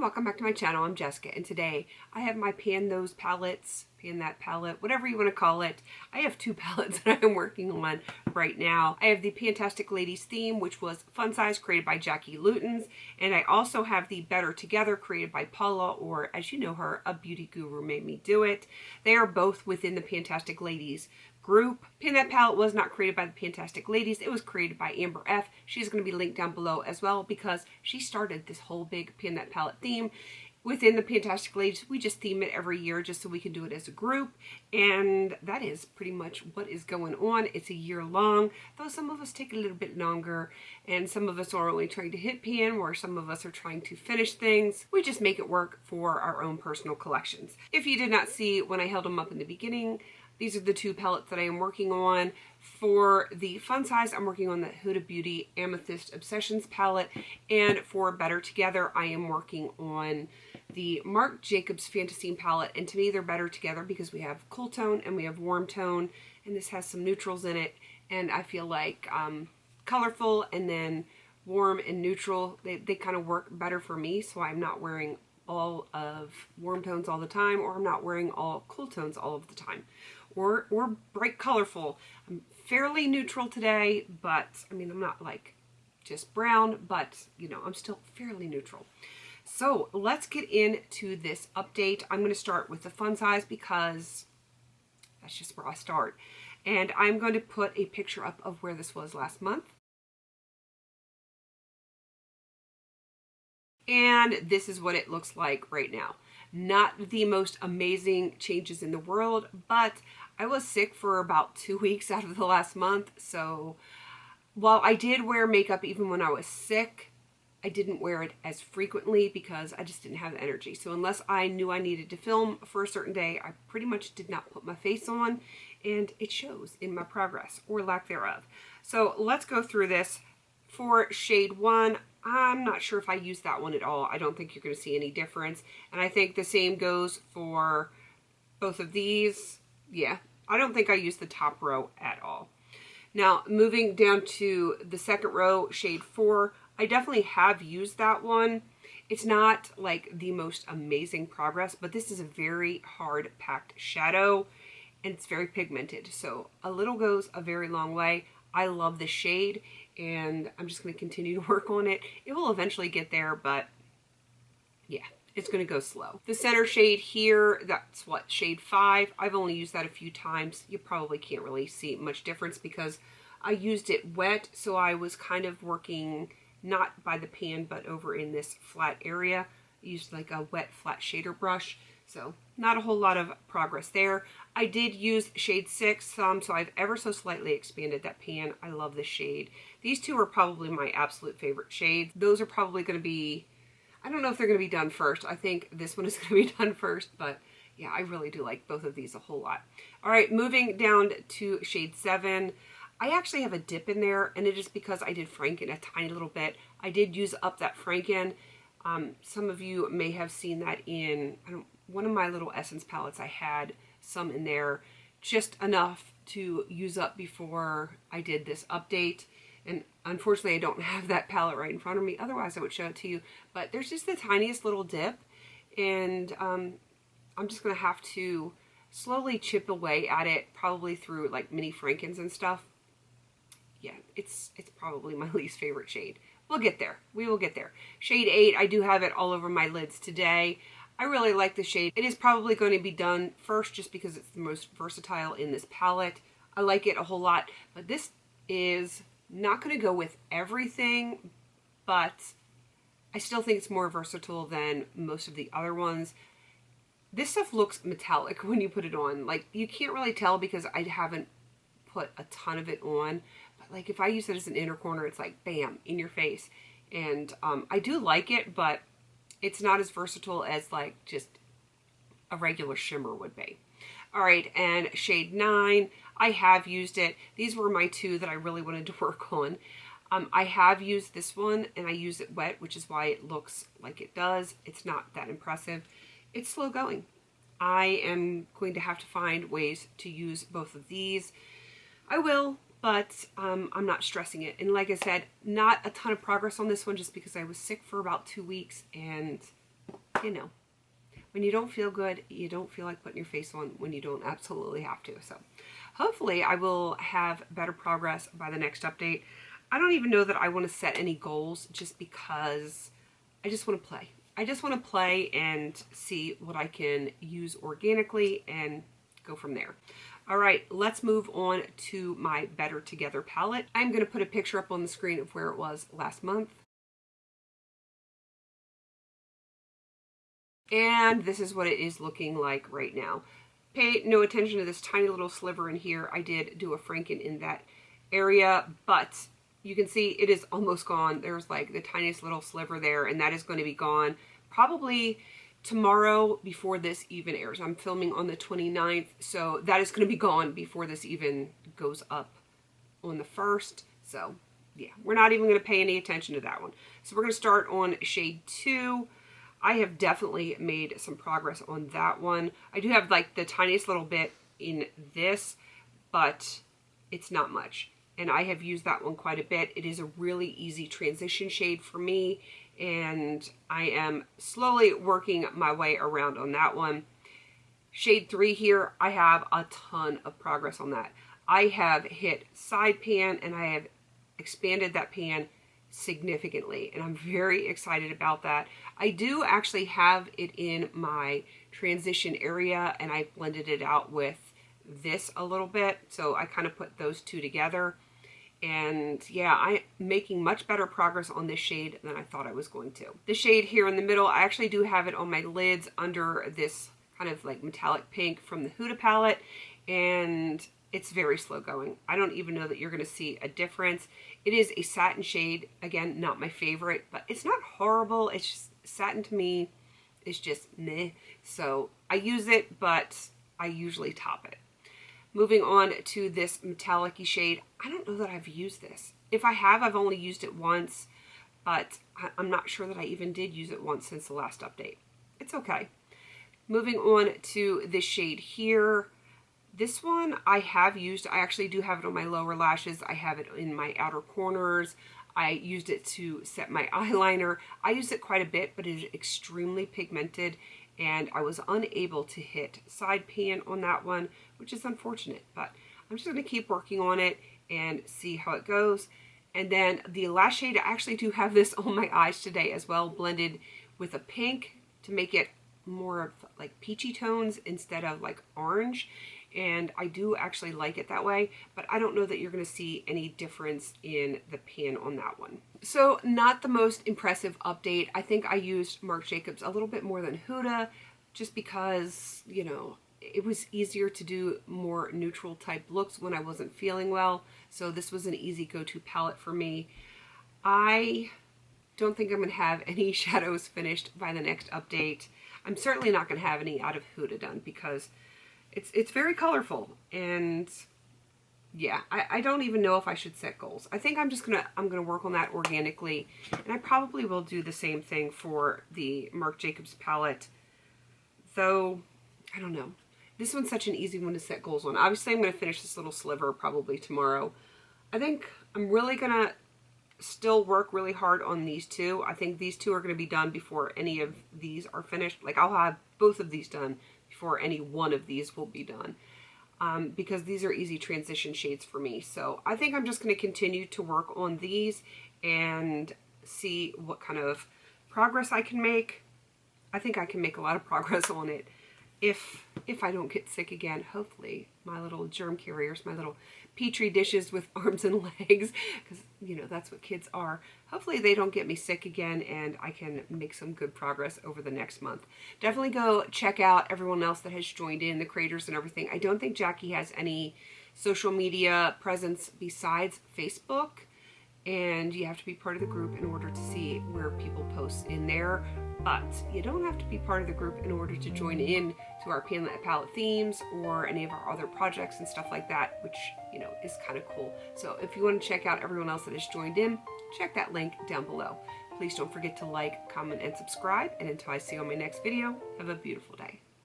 welcome back to my channel. I'm Jessica, and today I have my Pan Those palettes, Pan That palette, whatever you want to call it. I have two palettes that I'm working on right now. I have the PANtastic Ladies theme, which was Fun Size, created by Jackie Lootens, and I also have the Better Together, created by Paula, or as you know her, a beauty guru made me do it. They are both within the PANtastic Ladies group. Pan That palette was not created by the PANtastic Ladies. It was created by Amber F. She's going to be linked down below as well because she started this whole big Pan That palette theme. Within the PANtastic Ladies, we just theme it every year just so we can do it as a group, and that is pretty much what is going on. It's a year long, though some of us take a little bit longer, and some of us are only trying to hit pan, where some of us are trying to finish things. We just make it work for our own personal collections. If you did not see when I held them up in the beginning, these are the two palettes that I am working on. For the Fun Size, I'm working on the Huda Beauty Amethyst Obsessions palette, and for Better Together, I am working on the Marc Jacobs Fantasy palette, and to me they're better together because we have cool tone and we have warm tone, and this has some neutrals in it, and I feel like colorful and then warm and neutral, they kind of work better for me, so I'm not wearing all of warm tones all the time, or I'm not wearing all cool tones all of the time, or bright colorful. I'm fairly neutral today, but I mean, I'm not like just brown, but you know, I'm still fairly neutral. So let's get into this update. I'm going to start with the Fun Size because that's just where I start. And I'm going to put a picture up of where this was last month. And this is what it looks like right now. Not the most amazing changes in the world, but I was sick for about 2 weeks out of the last month. So while I did wear makeup even when I was sick, I didn't wear it as frequently because I just didn't have the energy. So unless I knew I needed to film for a certain day, I pretty much did not put my face on, and it shows in my progress or lack thereof. So let's go through this. For shade 1, I'm not sure if I use that one at all. I don't think you're going to see any difference. And I think the same goes for both of these. Yeah, I don't think I use the top row at all. Now, moving down to the second row, shade 4, I definitely have used that one. It's not like the most amazing progress, but this is a very hard packed shadow and it's very pigmented. So a little goes a very long way. I love the shade and I'm just going to continue to work on it. It will eventually get there, but yeah, it's going to go slow. The center shade here, that's what, shade 5. I've only used that a few times. You probably can't really see much difference because I used it wet, so I was kind of working not by the pan, but over in this flat area. I used like a wet flat shader brush, so not a whole lot of progress there. I did use shade 6 some, so I've ever so slightly expanded that pan. I love this shade. These two are probably my absolute favorite shades. Those are probably going to be, I don't know if they're going to be done first. I think this one is going to be done first, but yeah, I really do like both of these a whole lot. All right, moving down to shade 7. I actually have a dip in there, and it is because I did Franken a tiny little bit. I did use up that Franken. Some of you may have seen that in one of my little Essence palettes. I had some in there, just enough to use up before I did this update. And unfortunately, I don't have that palette right in front of me. Otherwise, I would show it to you. But there's just the tiniest little dip, and I'm just going to have to slowly chip away at it, probably through like mini Frankens and stuff. Yeah, it's probably my least favorite shade. We'll get there. We will get there. Shade 8, I do have it all over my lids today. I really like the shade. It is probably going to be done first just because it's the most versatile in this palette. I like it a whole lot, but this is not going to go with everything, but I still think it's more versatile than most of the other ones. This stuff looks metallic when you put it on. Like, you can't really tell because I haven't put a ton of it on. Like if I use it as an inner corner, it's like bam, in your face. And I do like it, but it's not as versatile as like just a regular shimmer would be. All right, and shade 9, I have used it. These were my two that I really wanted to work on. I have used this one, and I use it wet, which is why it looks like it does. It's not that impressive. It's slow going. I am going to have to find ways to use both of these. I will, but I'm not stressing it. And like I said, not a ton of progress on this one just because I was sick for about 2 weeks and you know, when you don't feel good, you don't feel like putting your face on when you don't absolutely have to. So hopefully I will have better progress by the next update. I don't even know that I want to set any goals, just because I just want to play. I just want to play and see what I can use organically and go from there. All right, let's move on to my Better Together palette. I'm going to put a picture up on the screen of where it was last month. And this is what it is looking like right now. Pay no attention to this tiny little sliver in here. I did do a Franken in that area, but you can see it is almost gone. There's like the tiniest little sliver there, and that is going to be gone probably tomorrow before this even airs. I'm filming on the 29th, so that is going to be gone before this even goes up on the 1st. So yeah, we're not even going to pay any attention to that one. So we're going to start on shade 2. I have definitely made some progress on that one. I do have like the tiniest little bit in this, but it's not much. And I have used that one quite a bit. It is a really easy transition shade for me, and I am slowly working my way around on that one. Shade 3 here, I have a ton of progress on that. I have hit side pan, and I have expanded that pan significantly, and I'm very excited about that. I do actually have it in my transition area, and I blended it out with this a little bit, so I kind of put those two together. And yeah, I'm making much better progress on this shade than I thought I was going to. The shade here in the middle, I actually do have it on my lids under this kind of like metallic pink from the Huda palette, and it's very slow going. I don't even know that you're going to see a difference. It is a satin shade. Again, not my favorite, but it's not horrible. It's just, satin to me is just meh. So I use it, but I usually top it. Moving on to this metallic-y shade. I don't know that I've used this. If I have, I've only used it once, but I'm not sure that I even did use it once since the last update. It's okay. Moving on to this shade here. This one I have used. I actually do have it on my lower lashes. I have it in my outer corners. I used it to set my eyeliner. I used it quite a bit, but it is extremely pigmented, and I was unable to hit side pan on that one, which is unfortunate, but I'm just going to keep working on it and see how it goes. And then the last shade, I actually do have this on my eyes today as well, blended with a pink to make it more of like peachy tones instead of like orange. And I do actually like it that way, but I don't know that you're going to see any difference in the pan on that one. So not the most impressive update. I think I used Marc Jacobs a little bit more than Huda, just because, you know, it was easier to do more neutral type looks when I wasn't feeling well. So this was an easy go-to palette for me. I don't think I'm going to have any shadows finished by the next update. I'm certainly not going to have any out of Huda done, because it's very colorful, and yeah, I don't even know if I should set goals. I think I'm gonna work on that organically, and I probably will do the same thing for the Marc Jacobs palette, though I don't know. This one's such an easy one to set goals on. Obviously, I'm gonna finish this little sliver probably tomorrow. I think I'm really gonna still work really hard on these two. I think these two are gonna be done before any of these are finished. Like, I'll have both of these done before any one of these will be done, because these are easy transition shades for me. So I think I'm just going to continue to work on these and see what kind of progress I can make. I think I can make a lot of progress on it if I don't get sick again. Hopefully my little germ carriers, my little petri dishes with arms and legs, because you know that's what kids are. Hopefully they don't get me sick again, and I can make some good progress over the next month. Definitely go check out everyone else that has joined in, the creators and everything. I don't think Jackie has any social media presence besides Facebook, and you have to be part of the group in order to see where people post in there. But you don't have to be part of the group in order to join in to our palette themes or any of our other projects and stuff like that, which, you know, is kind of cool. So if you want to check out everyone else that has joined in, check that link down below. Please don't forget to like, comment, and subscribe. And until I see you on my next video, have a beautiful day.